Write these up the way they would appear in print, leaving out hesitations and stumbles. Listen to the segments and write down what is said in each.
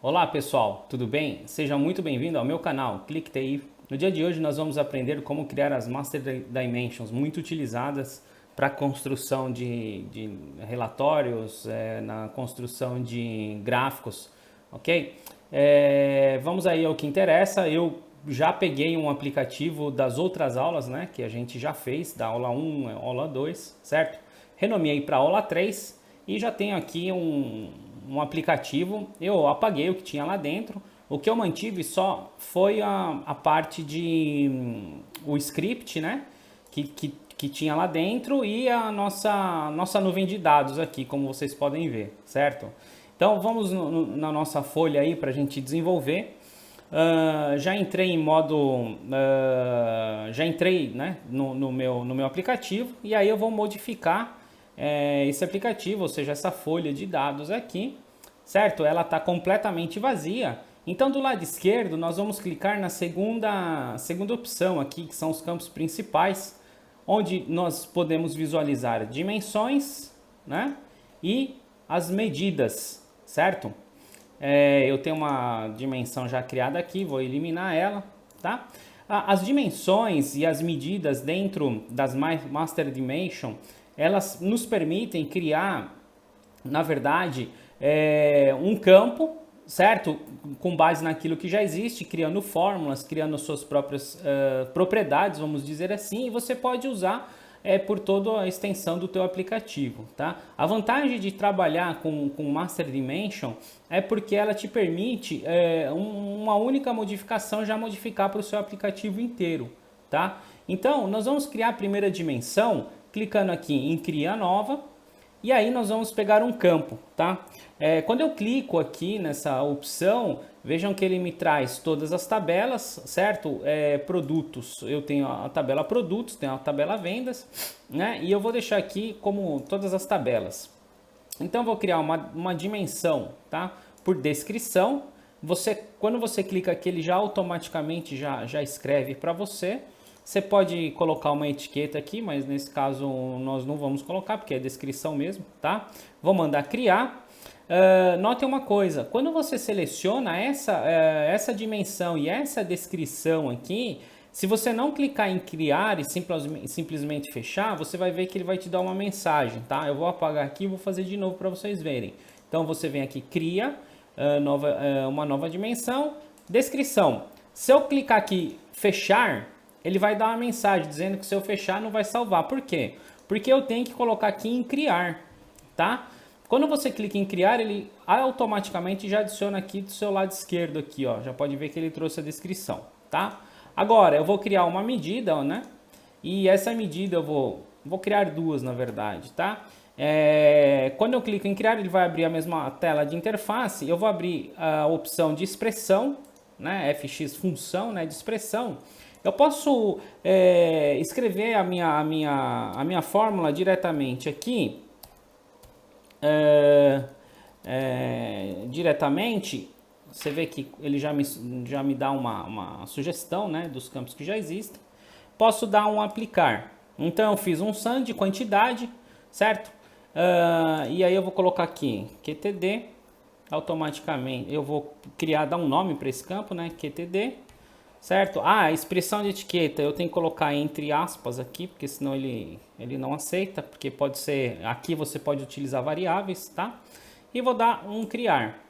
Olá pessoal, tudo bem? Seja muito bem-vindo ao meu canal ClickTI. No dia de hoje nós vamos aprender como criar as Master Dimensions muito utilizadas para construção de relatórios, na construção de gráficos, ok? Vamos aí ao que interessa. Eu já peguei um aplicativo das outras aulas, né, que a gente já fez, da aula 1, aula 2, certo? Renomeei para aula 3 e já tenho aqui um aplicativo. Eu apaguei o que tinha lá dentro. O que eu mantive só foi a parte de o script, né? Que tinha lá dentro e a nossa nuvem de dados aqui, como vocês podem ver, certo? Então vamos na nossa folha aí para a gente desenvolver. Já entrei em modo, já entrei, né, no meu aplicativo e aí eu vou modificar esse aplicativo, ou seja, essa folha de dados aqui, certo? Ela está completamente vazia. Então do lado esquerdo nós vamos clicar na segunda opção aqui, que são os campos principais, onde nós podemos visualizar dimensões, né, e as medidas, certo? Eu tenho uma dimensão já criada aqui, vou eliminar ela, tá? As dimensões e as medidas dentro das Master Dimension, elas nos permitem criar, na verdade, um campo, certo? Com base naquilo que já existe, criando fórmulas, criando suas próprias propriedades, vamos dizer assim, e você pode usar por toda a extensão do teu aplicativo, tá? A vantagem de trabalhar com Master Dimension é porque ela te permite uma única modificação já modificar para o seu aplicativo inteiro, tá? Então, nós vamos criar a primeira dimensão clicando aqui em Cria Nova e aí nós vamos pegar um campo, tá? Quando eu clico aqui nessa opção, vejam que ele me traz todas as tabelas, certo? Produtos, eu tenho a tabela produtos, tenho a tabela vendas, né? E eu vou deixar aqui como todas as tabelas. Então eu vou criar uma dimensão, tá? Por descrição. Quando você clica aqui, ele já automaticamente já escreve para você. Você pode colocar uma etiqueta aqui, mas nesse caso nós não vamos colocar, porque é descrição mesmo, tá? Vou mandar criar. Notem uma coisa, quando você seleciona essa dimensão e essa descrição aqui, se você não clicar em criar e simplesmente fechar, você vai ver que ele vai te dar uma mensagem, tá? Eu vou apagar aqui e vou fazer de novo para vocês verem. Então você vem aqui, cria uma nova dimensão, descrição. Se eu clicar aqui, fechar, ele vai dar uma mensagem dizendo que se eu fechar não vai salvar. Por quê? Porque eu tenho que colocar aqui em criar, tá? Quando você clica em criar, ele automaticamente já adiciona aqui do seu lado esquerdo aqui, ó. Já pode ver que ele trouxe a descrição, tá? Agora eu vou criar uma medida, né? E essa medida eu vou criar duas, na verdade, tá? Quando eu clico em criar, ele vai abrir a mesma tela de interface. Eu vou abrir a opção de expressão, né? FX função, né? De expressão. Eu posso escrever a minha fórmula diretamente aqui, diretamente. Você vê que ele já me dá uma sugestão, né, dos campos que já existem. Posso dar um aplicar. Então eu fiz um sum de quantidade, certo? E aí eu vou colocar aqui QTD. Automaticamente eu vou dar um nome para esse campo, né, QTD. Certo? Expressão de etiqueta eu tenho que colocar entre aspas aqui, porque senão ele não aceita, porque pode ser, aqui você pode utilizar variáveis, tá? E vou dar um criar.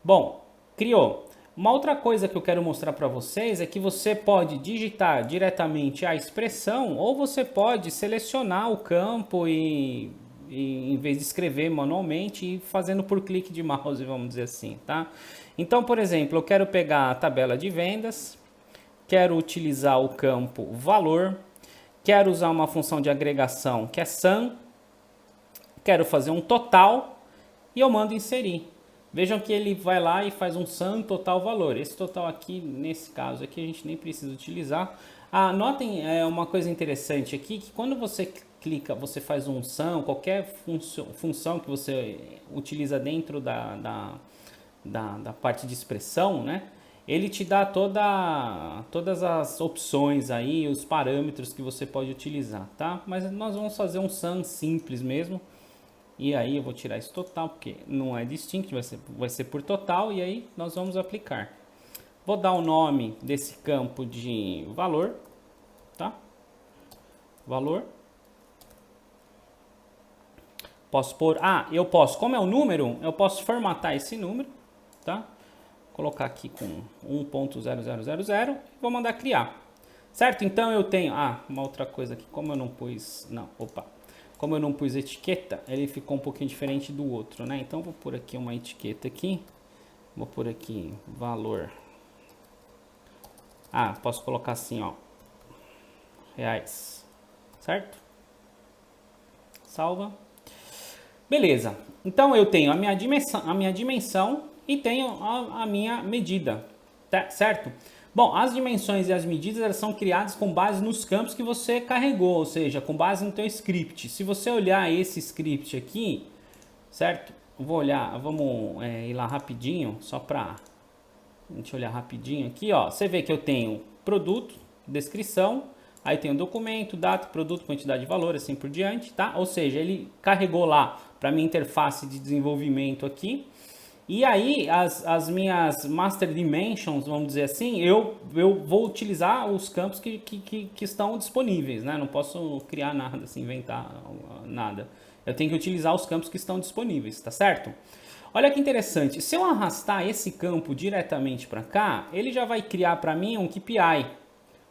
Bom, criou. Uma outra coisa que eu quero mostrar para vocês é que você pode digitar diretamente a expressão ou você pode selecionar o campo e em vez de escrever manualmente e fazendo por clique de mouse, vamos dizer assim, tá? Então, por exemplo, eu quero pegar a tabela de vendas, quero utilizar o campo valor, quero usar uma função de agregação que é sum, quero fazer um total e eu mando inserir. Vejam que ele vai lá e faz um sum total valor. Esse total aqui, nesse caso aqui, a gente nem precisa utilizar. Notem uma coisa interessante aqui, que quando você clica, você faz um sum, qualquer função que você utiliza dentro da parte de expressão, né? Ele te dá todas as opções aí, os parâmetros que você pode utilizar, tá? Mas nós vamos fazer um sum simples mesmo. E aí eu vou tirar esse total, porque não é distinct, vai ser por total, e aí nós vamos aplicar. Vou dar o nome desse campo de valor, tá? Valor. Posso pôr, eu posso, como é o número, eu posso formatar esse número, tá? Colocar aqui com 1.0000 e vou mandar criar. Certo? Então eu tenho, uma outra coisa aqui, como eu não pus, como eu não pus etiqueta, ele ficou um pouquinho diferente do outro, né? Então vou pôr aqui uma etiqueta aqui, vou pôr aqui valor. Posso colocar assim, ó, reais, certo? Salva. Beleza, então eu tenho a minha dimensão e tenho a minha medida, tá? Certo? Bom, as dimensões e as medidas elas são criadas com base nos campos que você carregou, ou seja, com base no teu script. Se você olhar esse script aqui, certo? Vou olhar, vamos ir lá rapidinho, só para a gente olhar rapidinho aqui, ó. Você vê que eu tenho produto, descrição, aí tem o documento, data, produto, quantidade de valor, assim por diante, tá? Ou seja, ele carregou lá para minha interface de desenvolvimento aqui. E aí, as minhas Master Dimensions, vamos dizer assim, eu vou utilizar os campos que estão disponíveis, né? Não posso criar nada, assim, inventar nada. Eu tenho que utilizar os campos que estão disponíveis, tá certo? Olha que interessante, se eu arrastar esse campo diretamente para cá, ele já vai criar para mim um KPI,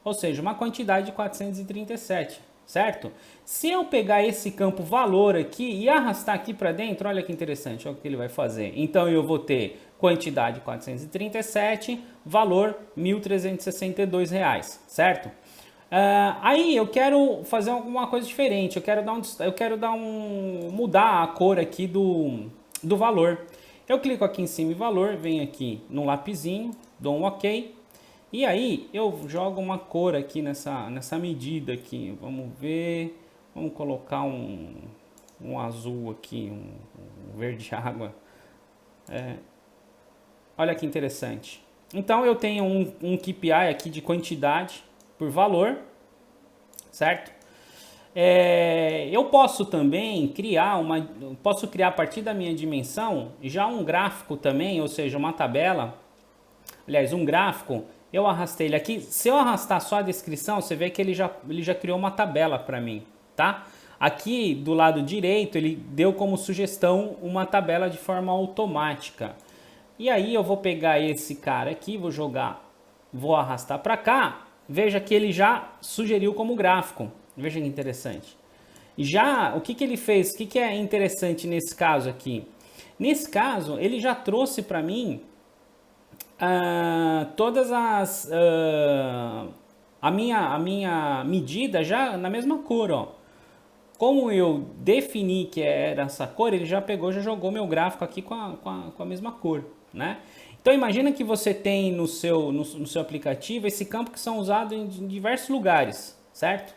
ou seja, uma quantidade de 437, certo? Se eu pegar esse campo valor aqui e arrastar aqui para dentro, olha que interessante, olha o que ele vai fazer. Então eu vou ter quantidade 437, valor R$ 1.362, certo? Aí eu quero fazer alguma coisa diferente, eu quero mudar a cor aqui do valor. Eu clico aqui em cima em valor, venho aqui no lapisinho, dou um OK. E aí eu jogo uma cor aqui nessa medida aqui. Vamos ver, vamos colocar um azul aqui, um verde água. Olha que interessante. Então eu tenho um KPI aqui de quantidade por valor, certo? Eu posso também posso criar a partir da minha dimensão já um gráfico também, ou seja, uma tabela. Aliás, um gráfico, eu arrastei ele aqui. Se eu arrastar só a descrição, você vê que ele já criou uma tabela para mim, tá? Aqui do lado direito, ele deu como sugestão uma tabela de forma automática. E aí eu vou pegar esse cara aqui, vou arrastar para cá. Veja que ele já sugeriu como gráfico. Veja que interessante. Já, o que ele fez? O que é interessante nesse caso aqui? Nesse caso, ele já trouxe para mim todas a minha medida já na mesma cor, ó. Como eu defini que era essa cor, ele já pegou, já jogou meu gráfico aqui com a mesma cor, né? Então imagina que você tem no seu aplicativo esse campo que são usados em diversos lugares, certo?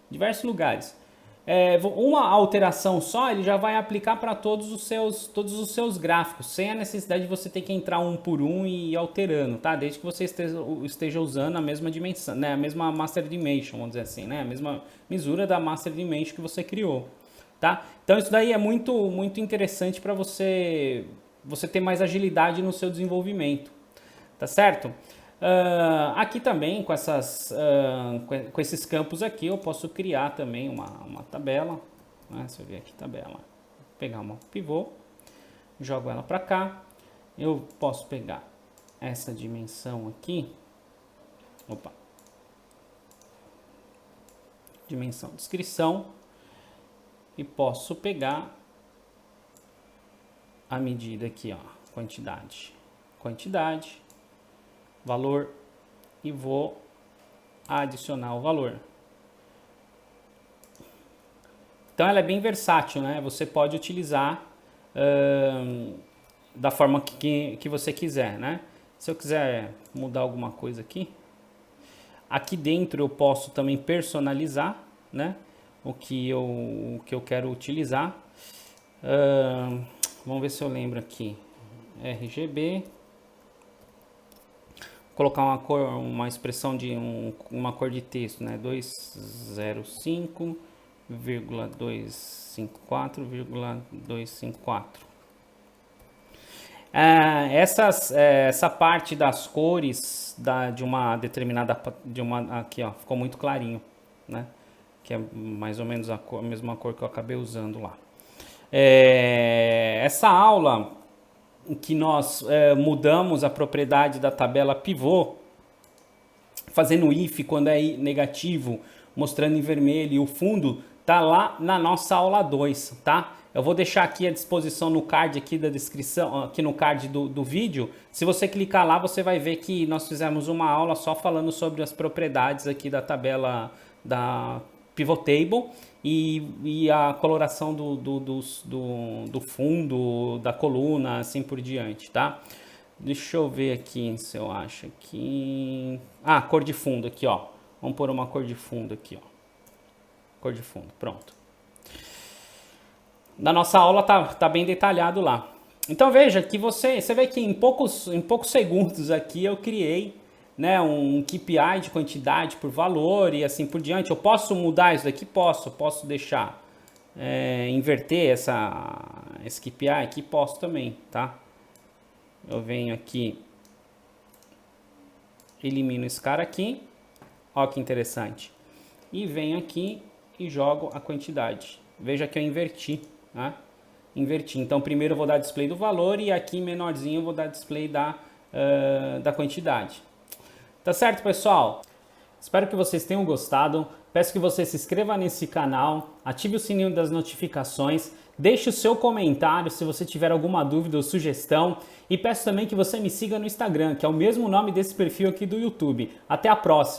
Diversos lugares. Uma alteração só, ele já vai aplicar para todos os seus gráficos, sem a necessidade de você ter que entrar um por um e ir alterando, tá? Desde que você esteja usando a mesma dimensão, né? A mesma Master Dimension, vamos dizer assim, né? A mesma misura da Master Dimension que você criou, tá? Então isso daí é muito, muito interessante para você ter mais agilidade no seu desenvolvimento, tá certo? Aqui também, com esses campos aqui, eu posso criar também uma tabela, né? Se eu ver aqui, tabela, vou pegar uma pivô, jogo ela para cá, eu posso pegar essa dimensão aqui, dimensão descrição, e posso pegar a medida aqui, ó, quantidade, valor, e vou adicionar o valor. Então ela é bem versátil, né? Você pode utilizar da forma que você quiser, né? Se eu quiser mudar alguma coisa aqui dentro eu posso também personalizar, né? O que eu quero utilizar. Vamos ver se eu lembro aqui. RGB. Colocar uma expressão de uma cor de texto, né? 205 254,254. Essa parte das cores de uma determinada, aqui ó, ficou muito clarinho, né? Que é mais ou menos a mesma cor que eu acabei usando lá. Essa aula que nós mudamos a propriedade da tabela pivô, fazendo if quando é negativo, mostrando em vermelho, e o fundo tá lá na nossa aula 2, tá? Eu vou deixar aqui à disposição no card aqui da descrição, aqui no card do vídeo. Se você clicar lá, você vai ver que nós fizemos uma aula só falando sobre as propriedades aqui da tabela da Pivot Table e a coloração do fundo, da coluna, assim por diante, tá? Deixa eu ver aqui se eu acho aqui... Ah, cor de fundo aqui, ó. Vamos pôr uma cor de fundo aqui, ó. Cor de fundo, pronto. Na nossa aula tá bem detalhado lá. Então veja que você vê que em poucos segundos aqui eu criei, né, um KPI de quantidade por valor e assim por diante. Eu posso mudar isso daqui? Posso deixar inverter esse KPI aqui? Posso também, tá? Eu venho aqui, elimino esse cara aqui, ó que interessante. E venho aqui e jogo a quantidade. Veja que eu inverti, né? Inverti. Então primeiro eu vou dar display do valor e aqui menorzinho eu vou dar display da quantidade. Tá certo, pessoal? Espero que vocês tenham gostado. Peço que você se inscreva nesse canal, ative o sininho das notificações, deixe o seu comentário se você tiver alguma dúvida ou sugestão e peço também que você me siga no Instagram, que é o mesmo nome desse perfil aqui do YouTube. Até a próxima!